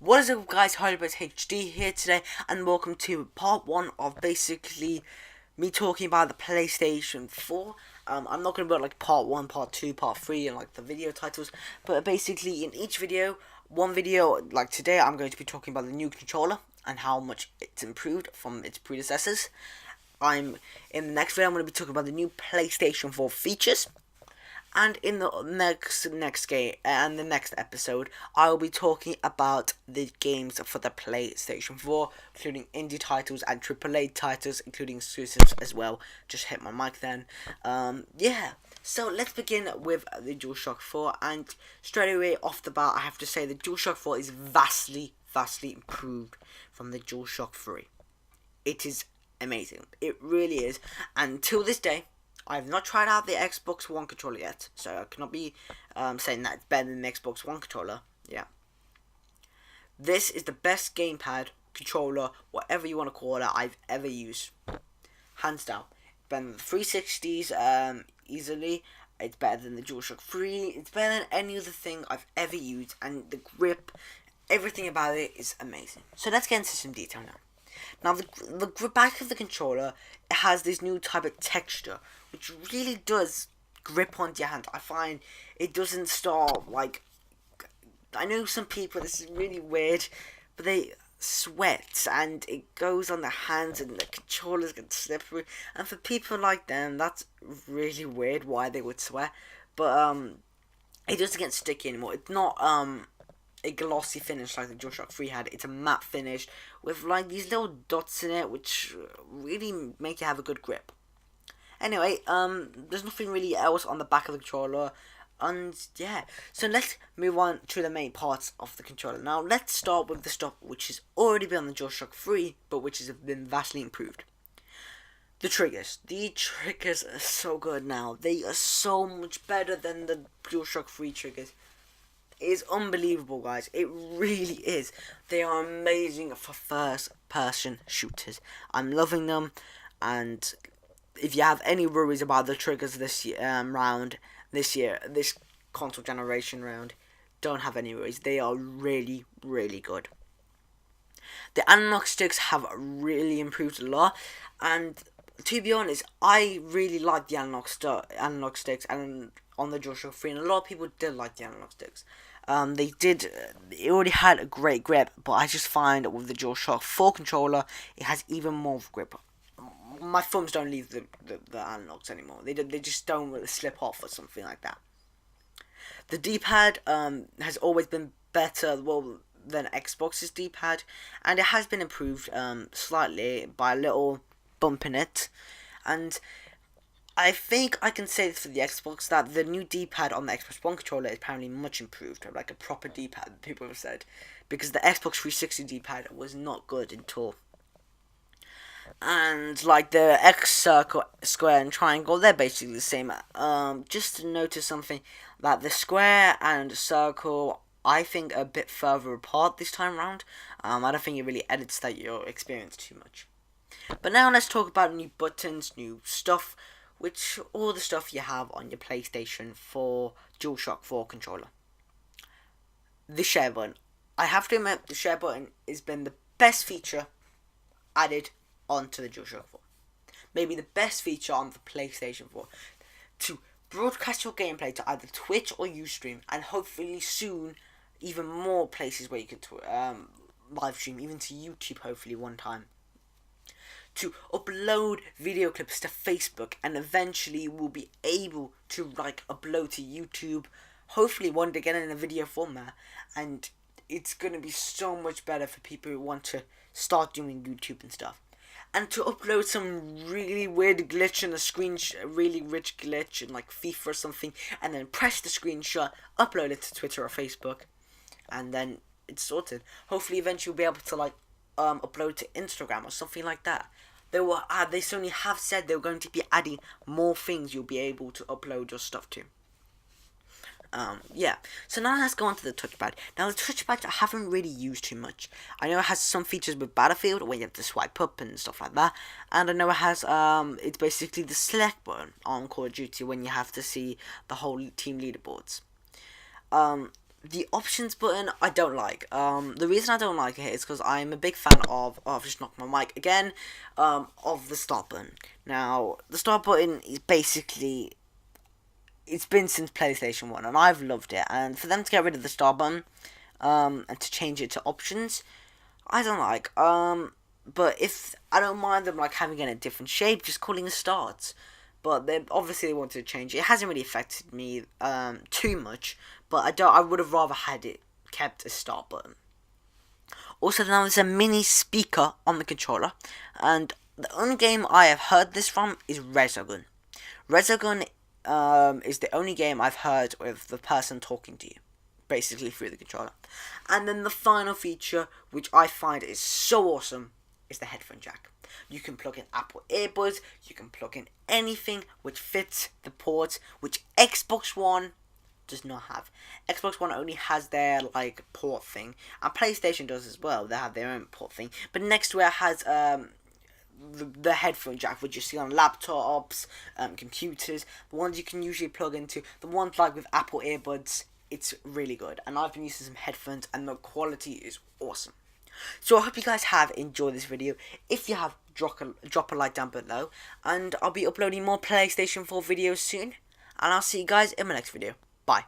What is up, guys? Hollywood HD here today, and welcome to part 1 of basically me talking about the PlayStation 4. I'm not going to put like part 1, part 2, part 3 and like the video titles, but basically in each video, one video like today, I'm going to be talking about the new controller and how much it's improved from its predecessors. In the next video, I'm going to be talking about the new PlayStation 4 features. And in the next game and the next episode, I will be talking about the games for the PlayStation 4, including indie titles and AAA titles, including exclusives as well. Just hit my mic then. Yeah. So let's begin with the Dualshock 4, and straight away off the bat, I have to say the Dualshock 4 is vastly improved from the Dualshock 3. It is amazing. It really is. And till this day, I have not tried out the Xbox One controller yet, so I cannot be saying that it's better than the Xbox One controller. Yeah. This is the best gamepad, controller, whatever you want to call it, I've ever used. Hands down. Better than the 360s, easily. It's better than the DualShock 3. It's better than any other thing I've ever used. And the grip, everything about it is amazing. So let's get into some detail now. Now, the back of the controller, it has this new type of texture, which really does grip onto your hand. I find it doesn't start like... I know some people, this is really weird, but they sweat and it goes on their hands and the controllers get slippery. And for people like them, that's really weird why they would sweat. But it doesn't get sticky anymore. It's not a glossy finish like the DualShock 3 had. It's a matte finish with like these little dots in it, which really make you have a good grip. Anyway, there's nothing really else on the back of the controller, and yeah, so let's move on to the main parts of the controller. Now let's start with the stuff which has already been on the DualShock 3, but which has been vastly improved. The triggers are so good now. They are so much better than the DualShock 3 triggers. It is unbelievable, guys. It really is. They are amazing for first-person shooters. I'm loving them, and if you have any worries about the triggers this console generation round, don't have any worries. They are really good. The analog sticks have really improved a lot, and to be honest, I really like the analog sticks and on the DualShock 3, and a lot of people did like the analog sticks. It already had a great grip, but I just find that with the DualShock 4 controller, it has even more grip. My thumbs don't leave the analogs anymore. They just don't really slip off or something like that. The D-pad has always been better, than Xbox's D-pad, and it has been improved slightly by a little bump in it. And I think I can say this for the Xbox, that the new D-pad on the Xbox One controller is apparently much improved, like a proper D-pad, people have said, because the Xbox 360 D-pad was not good at all. And like the X, circle, square and triangle, they're basically the same. Just to notice something, that the square and circle, I think, are a bit further apart this time around. I don't think it really edits that your experience too much. But now let's talk about new buttons, new stuff, which all the stuff you have on your PlayStation 4 DualShock 4 controller. The share button. I have to admit, the share button has been the best feature added onto the DualShock 4. Maybe the best feature on the PlayStation 4. To broadcast your gameplay to either Twitch or Ustream, and hopefully soon even more places where you could live stream, even to YouTube hopefully one time. To upload video clips to Facebook, and eventually we'll be able to upload to YouTube, hopefully one day again in a video format, and it's going to be so much better for people who want to start doing YouTube and stuff. And to upload some really weird glitch in a really rich glitch in like FIFA or something, and then press the screenshot, upload it to Twitter or Facebook, and then it's sorted. Hopefully eventually you'll be able to upload to Instagram or something like that. They certainly have said they're going to be adding more things you'll be able to upload your stuff to. Yeah, so now let's go on to the touchpad. Now the touchpad I haven't really used too much. I know it has some features with Battlefield where you have to swipe up and stuff like that, and I know it has it's basically the select button on Call of Duty when you have to see the whole team leaderboards. The options button I don't like. The reason I don't like it is because I'm a big fan of. Oh, I've just knocked my mic again. Of the start button. Now, the start button is basically. It's been since PlayStation 1, and I've loved it. And for them to get rid of the start button, and to change it to options, I don't like. But if I don't mind them like having it in a different shape, just calling it start. But they obviously wanted to change it. It hasn't really affected me too much, but I would have rather had it kept a start button. Also, now there's a mini speaker on the controller, and the only game I have heard this from is Resogun. Resogun is the only game I've heard with the person talking to you, basically through the controller. And then the final feature, which I find is so awesome, is the headphone jack. You can plug in Apple earbuds, you can plug in anything which fits the port, which Xbox One does not have. Xbox One only has their like port thing, and PlayStation does as well. They have their own port thing, but next to it has the headphone jack, which you see on laptops, computers, the ones you can usually plug into, the ones like with Apple earbuds. It's really good, and I've been using some headphones, and the quality is awesome. So I hope you guys have enjoyed this video. If you have, drop a like down below, and I'll be uploading more PlayStation 4 videos soon, and I'll see you guys in my next video. Bye.